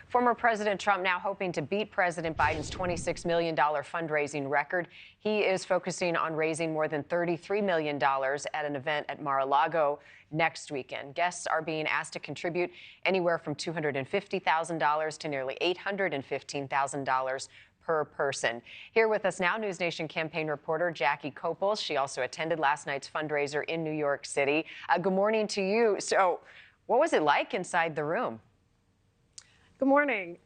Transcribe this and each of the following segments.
Former President Trump now hoping to beat President Biden's $26 million fundraising record. He is focusing on raising more than $33 million at an event at Mar-a-Lago next weekend. Guests are being asked to contribute anywhere from $250,000 to nearly $815,000 per person. Here with us now, NewsNation campaign reporter Jackie Copel. She also attended last night's fundraiser in New York City. Good morning to you. So, what was it like inside the room? Good morning.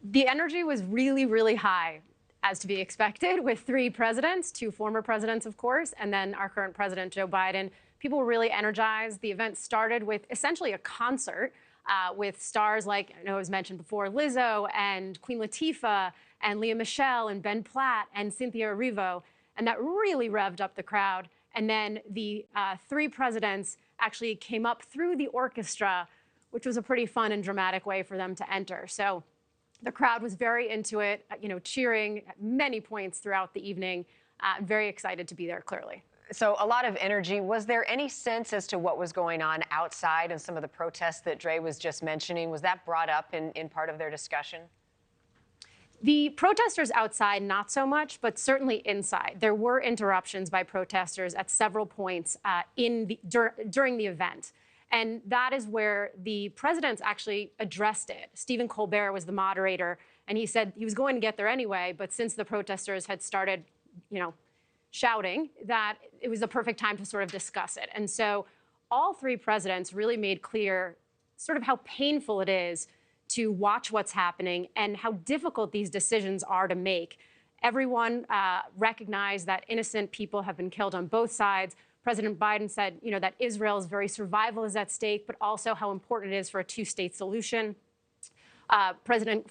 The energy was really, really high, as to be expected, with three presidents, two former presidents, of course, and then our current president, Joe Biden. People were really energized. The event started with essentially a concert with stars like, I know it was mentioned before, Lizzo and Queen Latifah and Leah Michele and Ben Platt and Cynthia Erivo, and that really revved up the crowd. And then the three presidents actually came up through the orchestra, which was a pretty fun and dramatic way for them to enter. So the crowd was very into it, cheering at many points throughout the evening. Very excited to be there, clearly. So a lot of energy. Was there any sense as to what was going on outside and some of the protests that Dre was just mentioning? Was that brought up in part of their discussion? The protesters outside, not so much, but certainly inside. There were interruptions by protesters at several points during the event. And that is where the presidents actually addressed it. Stephen Colbert was the moderator, and he said he was going to get there anyway, but since the protesters had started, shouting, that it was the perfect time to sort of discuss it. And so all three presidents really made clear sort of how painful it is to watch what's happening and how difficult these decisions are to make. Everyone recognized that innocent people have been killed on both sides. President Biden said, that Israel's very survival is at stake, but also how important it is for a two-state solution.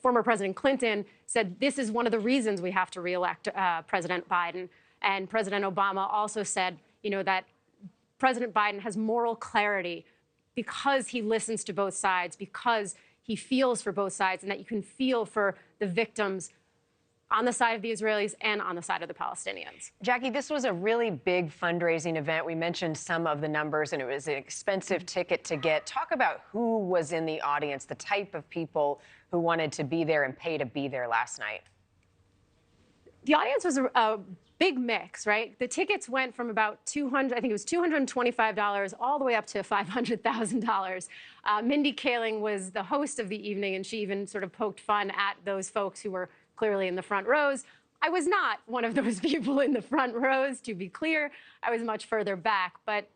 Former President Clinton said this is one of the reasons we have to reelect President Biden. And President Obama also said, that President Biden has moral clarity because he listens to both sides, because he feels for both sides, and that you can feel for the victims on the side of the Israelis and on the side of the Palestinians. Jackie, this was a really big fundraising event. We mentioned some of the numbers, and it was an expensive ticket to get. Talk about who was in the audience, the type of people who wanted to be there and pay to be there last night. The audience was a big mix, right? The tickets went from about $225 all the way up to $500,000. Mindy Kaling was the host of the evening, and she even sort of poked fun at those folks who were clearly in the front rows. I was not one of those people in the front rows, to be clear. I was much further back, but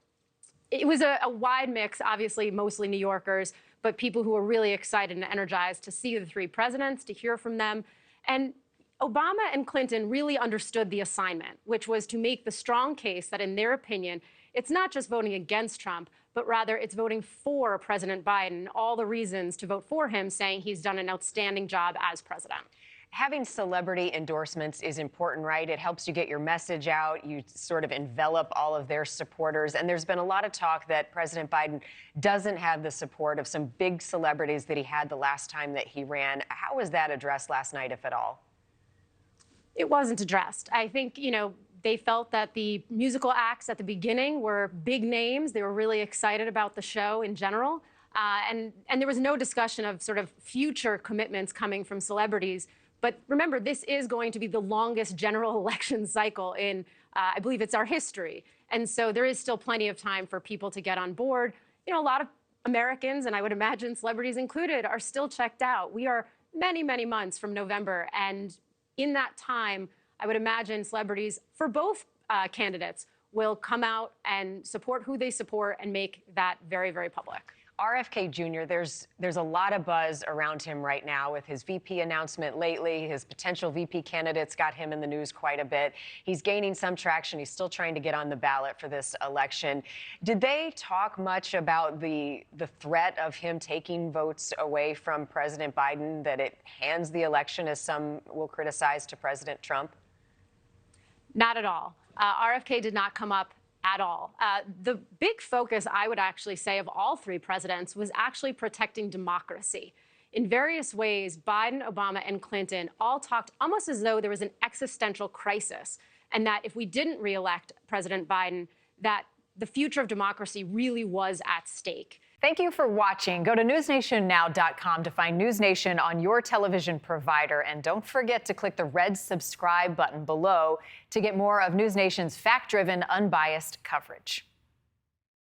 it was a wide mix, obviously mostly New Yorkers, but people who were really excited and energized to see the three presidents, to hear from them. And Obama and Clinton really understood the assignment, which was to make the strong case that, in their opinion, it's not just voting against Trump, but rather it's voting for President Biden, all the reasons to vote for him, saying he's done an outstanding job as president. Having celebrity endorsements is important, right? It helps you get your message out. You sort of envelop all of their supporters. And there's been a lot of talk that President Biden doesn't have the support of some big celebrities that he had the last time that he ran. How was that addressed last night, if at all? It wasn't addressed. I think, they felt that the musical acts at the beginning were big names. They were really excited about the show in general. And there was no discussion of sort of future commitments coming from celebrities. But remember, this is going to be the longest general election cycle in, I believe it's our history. And so there is still plenty of time for people to get on board. A lot of Americans, and I would imagine celebrities included, are still checked out. We are many, many months from November. And in that time, I would imagine celebrities for both candidates will come out and support who they support and make that very, very public. RFK Jr., there's a lot of buzz around him right now with his VP announcement lately. His potential VP candidates got him in the news quite a bit. He's gaining some traction. He's still trying to get on the ballot for this election. Did they talk much about the threat of him taking votes away from President Biden, that it hands the election, as some will criticize, to President Trump? Not at all. RFK did not come up at all. The big focus, I would actually say, of all three presidents was actually protecting democracy. In various ways, Biden, Obama, and Clinton all talked almost as though there was an existential crisis, and that if we didn't reelect President Biden, that the future of democracy really was at stake. Thank you for watching. Go to newsnationnow.com to find NewsNation on your television provider. And don't forget to click the red subscribe button below to get more of NewsNation's fact-driven, unbiased coverage.